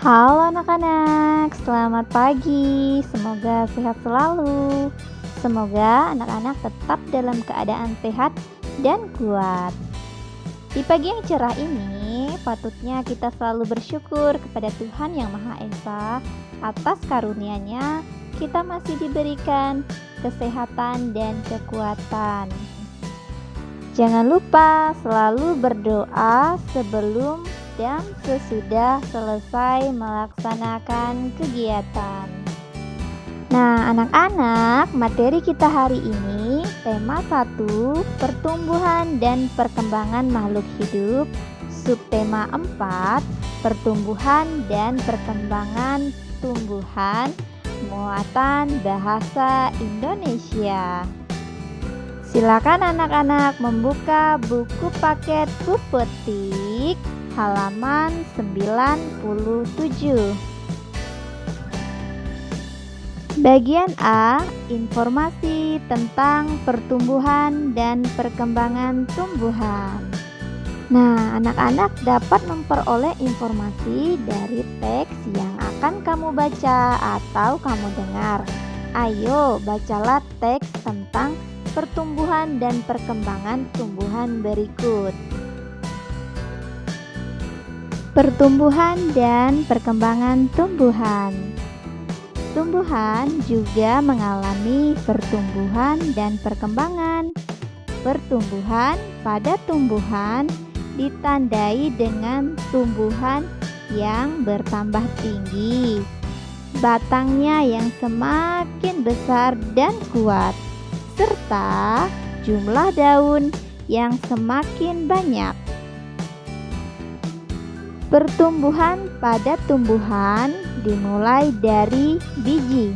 Halo anak-anak, selamat pagi. Semoga sehat selalu. Semoga anak-anak tetap dalam keadaan sehat dan kuat. Di pagi yang cerah ini, patutnya kita selalu bersyukur kepada Tuhan Yang Maha Esa atas karunia-Nya kita masih diberikan kesehatan dan kekuatan. Jangan lupa selalu berdoa sebelum dan sesudah selesai melaksanakan kegiatan. Nah, anak-anak, materi kita hari ini tema 1, pertumbuhan dan perkembangan makhluk hidup, subtema 4, pertumbuhan dan perkembangan tumbuhan, muatan bahasa Indonesia. Silakan anak-anak membuka buku paket Pupetik halaman 97. Bagian A, informasi tentang pertumbuhan dan perkembangan tumbuhan. Nah, anak-anak dapat memperoleh informasi dari teks yang akan kamu baca atau kamu dengar. Ayo, bacalah teks tentang pertumbuhan dan perkembangan tumbuhan berikut. Pertumbuhan dan perkembangan tumbuhan. Tumbuhan juga mengalami pertumbuhan dan perkembangan. Pertumbuhan pada tumbuhan ditandai dengan tumbuhan yang bertambah tinggi, batangnya yang semakin besar dan kuat, serta jumlah daun yang semakin banyak. Pertumbuhan pada tumbuhan dimulai dari biji.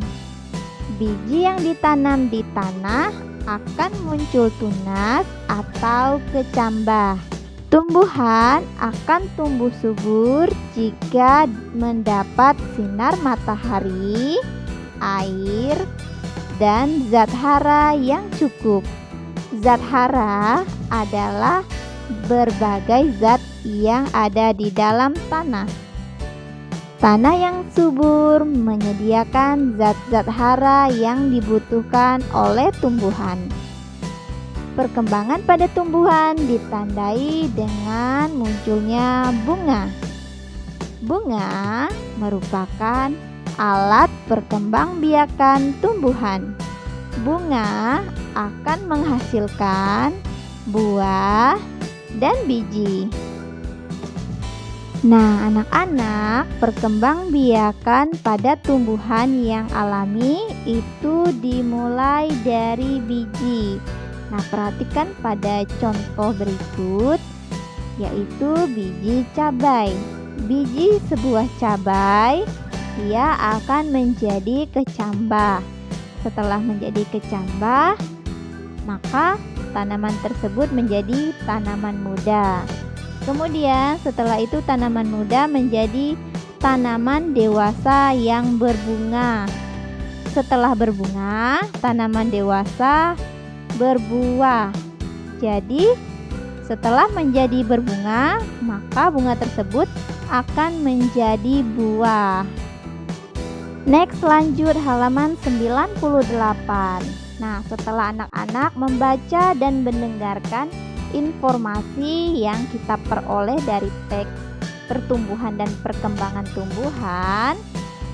Biji yang ditanam di tanah akan muncul tunas atau kecambah. Tumbuhan akan tumbuh subur jika mendapat sinar matahari, air, dan zat hara yang cukup. Zat hara adalah berbagai zat yang ada di dalam tanah. Tanah yang subur menyediakan zat-zat hara yang dibutuhkan oleh tumbuhan. Perkembangan pada tumbuhan ditandai dengan munculnya bunga. Bunga merupakan alat perkembangbiakan tumbuhan. Bunga akan menghasilkan buah dan biji. Nah, anak-anak, perkembangbiakan pada tumbuhan yang alami itu dimulai dari biji. Nah, perhatikan pada contoh berikut, yaitu biji cabai. Biji sebuah cabai, ia akan menjadi kecambah. Setelah menjadi kecambah, maka tanaman tersebut menjadi tanaman muda. Kemudian setelah itu tanaman muda menjadi tanaman dewasa yang berbunga. Setelah berbunga, tanaman dewasa berbuah. Jadi setelah menjadi berbunga, maka bunga tersebut akan menjadi buah. Next, lanjut halaman 98. Nah, setelah anak-anak membaca dan mendengarkan informasi yang kita peroleh dari teks pertumbuhan dan perkembangan tumbuhan,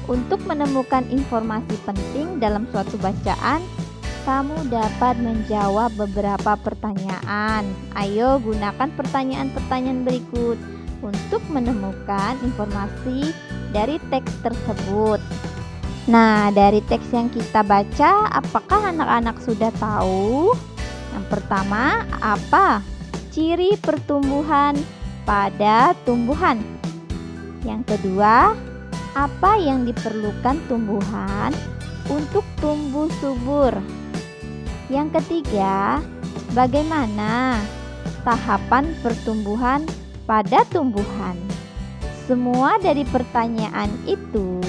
untuk menemukan informasi penting dalam suatu bacaan, kamu dapat menjawab beberapa pertanyaan. Ayo gunakan pertanyaan-pertanyaan berikut untuk menemukan informasi dari teks tersebut. Nah, dari teks yang kita baca, apakah anak-anak sudah tahu? Yang pertama, apa ciri pertumbuhan pada tumbuhan? Yang kedua, apa yang diperlukan tumbuhan untuk tumbuh subur? Yang ketiga, bagaimana tahapan pertumbuhan pada tumbuhan? Semua dari pertanyaan itu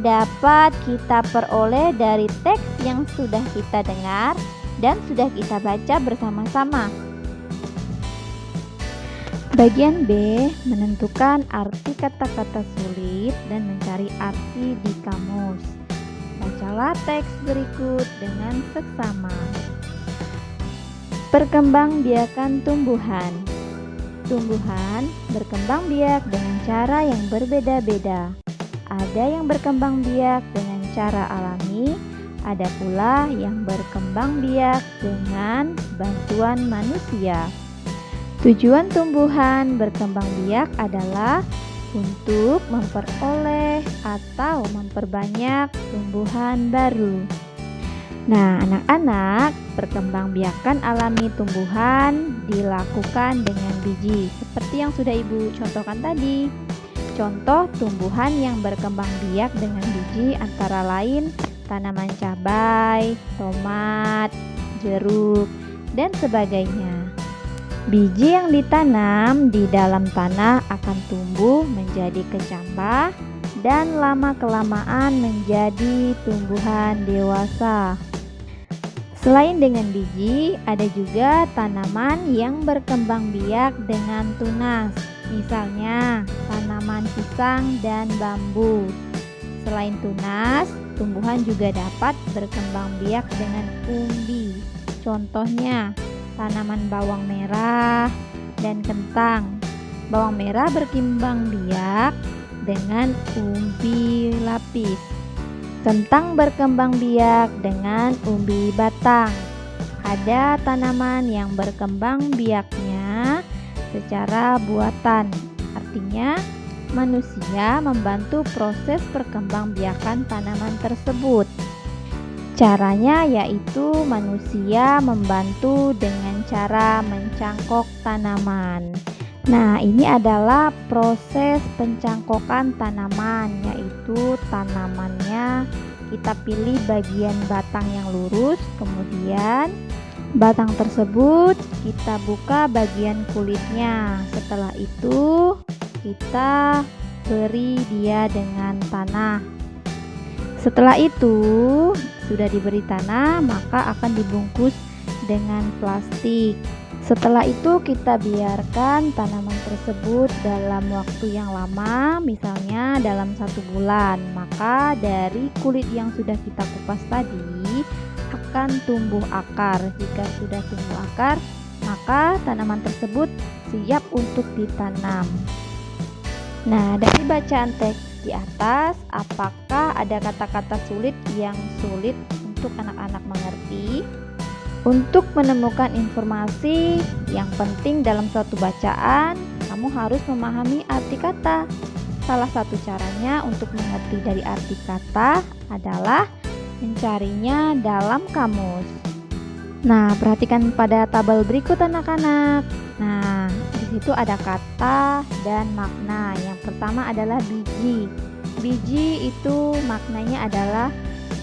dapat kita peroleh dari teks yang sudah kita dengar dan sudah kita baca bersama-sama. Bagian B, menentukan arti kata-kata sulit dan mencari arti di kamus. Bacalah teks berikut dengan seksama. Perkembangbiakan tumbuhan. Tumbuhan berkembang biak dengan cara yang berbeda-beda. Ada yang berkembang biak dengan cara alami, ada pula yang berkembang biak dengan bantuan manusia. Tujuan tumbuhan berkembang biak adalah untuk memperoleh atau memperbanyak tumbuhan baru. Nah, anak-anak, perkembangbiakan alami tumbuhan dilakukan dengan biji, seperti yang sudah Ibu contohkan tadi. Contoh tumbuhan yang berkembang biak dengan biji antara lain tanaman cabai, tomat, jeruk, dan sebagainya. Biji yang ditanam di dalam tanah akan tumbuh menjadi kecambah dan lama-kelamaan menjadi tumbuhan dewasa. Selain dengan biji, ada juga tanaman yang berkembang biak dengan tunas, misalnya tanaman pisang dan bambu. Selain tunas, tumbuhan juga dapat berkembang biak dengan umbi. Contohnya, tanaman bawang merah dan kentang. Bawang merah berkembang biak dengan umbi lapis. Kentang berkembang biak dengan umbi batang. Ada tanaman yang berkembang biaknya secara buatan. Artinya, manusia membantu proses perkembangbiakan tanaman tersebut. Caranya yaitu manusia membantu dengan cara mencangkok tanaman. Nah, ini adalah proses pencangkokan tanaman, yaitu tanamannya kita pilih bagian batang yang lurus, kemudian batang tersebut kita buka bagian kulitnya. Setelah itu kita beri dia dengan tanah. Setelah itu sudah diberi tanah, maka akan dibungkus dengan plastik. Setelah itu kita biarkan tanaman tersebut dalam waktu yang lama, misalnya dalam 1 bulan. Maka dari kulit yang sudah kita kupas tadi akan tumbuh akar. Jika sudah tumbuh akar, maka tanaman tersebut siap untuk ditanam. Nah, dari bacaan teks di atas, apakah ada kata-kata sulit yang sulit untuk anak-anak mengerti? Untuk menemukan informasi yang penting dalam suatu bacaan, kamu harus memahami arti kata. Salah satu caranya untuk mengerti dari arti kata adalah mencarinya dalam kamus. Nah, perhatikan pada tabel berikut anak-anak. Nah, di situ ada kata dan makna. Yang pertama adalah biji. Biji itu maknanya adalah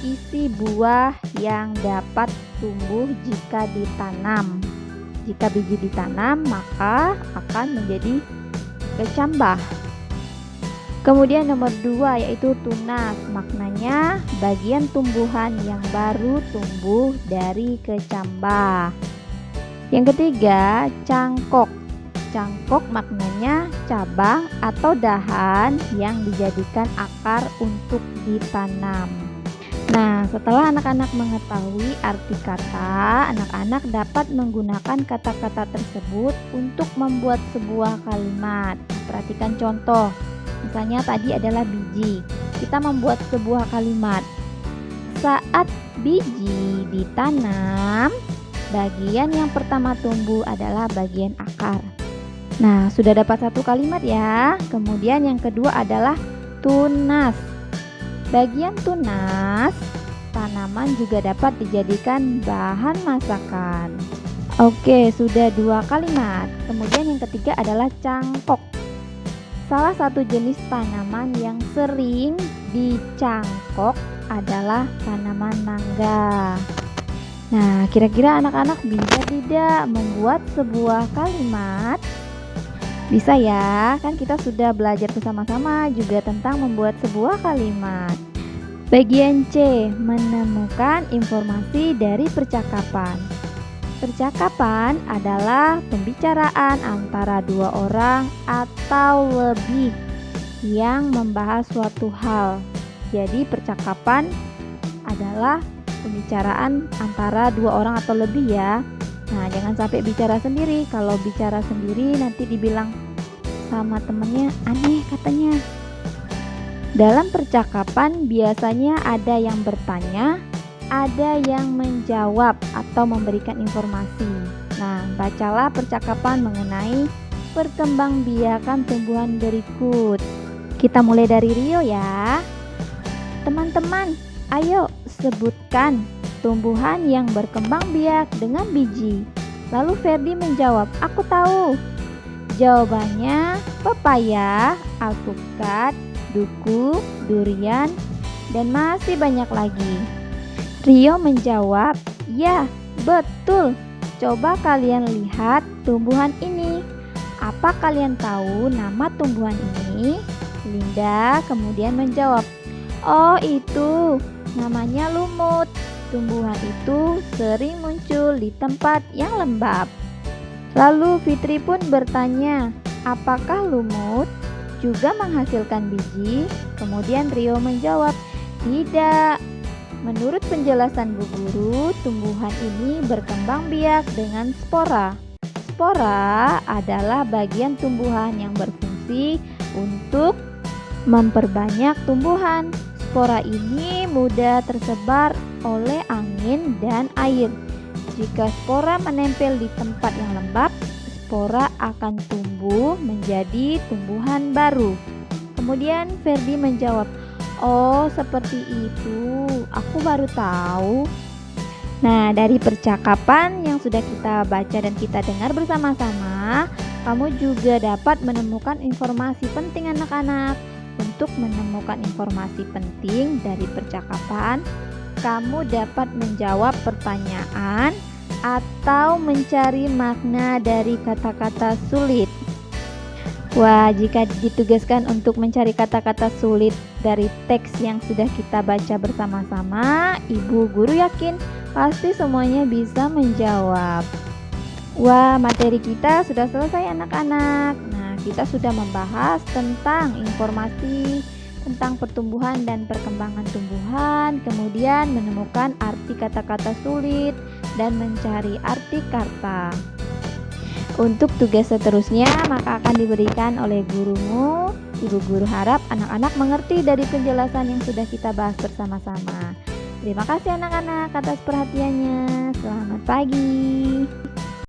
isi buah yang dapat tumbuh jika ditanam. Jika biji ditanam, maka akan menjadi kecambah. Kemudian nomor 2 yaitu tunas. Maknanya bagian tumbuhan yang baru tumbuh dari kecambah. Yang ketiga, cangkok. Cangkok maknanya cabang atau dahan yang dijadikan akar untuk ditanam. Nah, setelah anak-anak mengetahui arti kata, anak-anak dapat menggunakan kata-kata tersebut untuk membuat sebuah kalimat. Perhatikan contoh. Misalnya tadi adalah biji. Kita membuat sebuah kalimat. Saat biji ditanam, bagian yang pertama tumbuh adalah bagian akar. Nah, sudah dapat satu kalimat ya. Kemudian yang kedua adalah tunas. Bagian tunas, tanaman juga dapat dijadikan bahan masakan. Oke, sudah 2 kalimat. Kemudian yang ketiga adalah cangkok. Salah satu jenis tanaman yang sering dicangkok adalah tanaman mangga. Nah, kira-kira anak-anak bisa tidak membuat sebuah kalimat? Bisa ya, kan kita sudah belajar bersama-sama juga tentang membuat sebuah kalimat. Bagian C, menemukan informasi dari percakapan. Percakapan adalah pembicaraan antara dua orang atau lebih yang membahas suatu hal. Jadi percakapan adalah pembicaraan antara dua orang atau lebih ya. Nah, jangan sampai bicara sendiri. Kalau bicara sendiri nanti dibilang sama temennya aneh katanya. Dalam percakapan biasanya ada yang bertanya, ada yang menjawab atau memberikan informasi. Nah, bacalah percakapan mengenai perkembangbiakan tumbuhan berikut. Kita mulai dari Rio ya. Teman-teman, ayo sebutkan tumbuhan yang berkembang biak dengan biji. Lalu Ferdi menjawab, aku tahu. Jawabannya pepaya, alpukat, duku, durian, dan masih banyak lagi. Rio menjawab, ya betul. Coba kalian lihat tumbuhan ini. Apa kalian tahu nama tumbuhan ini? Linda kemudian menjawab, oh itu namanya lumut. Tumbuhan itu sering muncul di tempat yang lembab. Lalu Fitri pun bertanya, apakah lumut juga menghasilkan biji? Kemudian Rio menjawab, tidak. Menurut penjelasan Bu Guru, tumbuhan ini berkembang biak dengan spora. Spora adalah bagian tumbuhan yang berfungsi untuk memperbanyak tumbuhan. Spora ini mudah tersebar oleh angin dan air. Jika spora menempel di tempat yang lembab, spora akan tumbuh menjadi tumbuhan baru. Kemudian Ferdi menjawab, oh seperti itu, aku baru tahu. Nah, dari percakapan yang sudah kita baca dan kita dengar bersama-sama, kamu juga dapat menemukan informasi penting anak-anak. Untuk menemukan informasi penting dari percakapan, kamu dapat menjawab pertanyaan atau mencari makna dari kata-kata sulit. Wah, jika ditugaskan untuk mencari kata-kata sulit dari teks yang sudah kita baca bersama-sama, Ibu Guru yakin pasti semuanya bisa menjawab. Wah, materi kita sudah selesai anak-anak. Nah, kita sudah membahas tentang informasi tentang pertumbuhan dan perkembangan tumbuhan, kemudian menemukan arti kata-kata sulit dan mencari arti kata. Untuk tugas seterusnya maka akan diberikan oleh gurumu. Ibu Guru harap anak-anak mengerti dari penjelasan yang sudah kita bahas bersama-sama. Terima kasih anak-anak atas perhatiannya. Selamat pagi.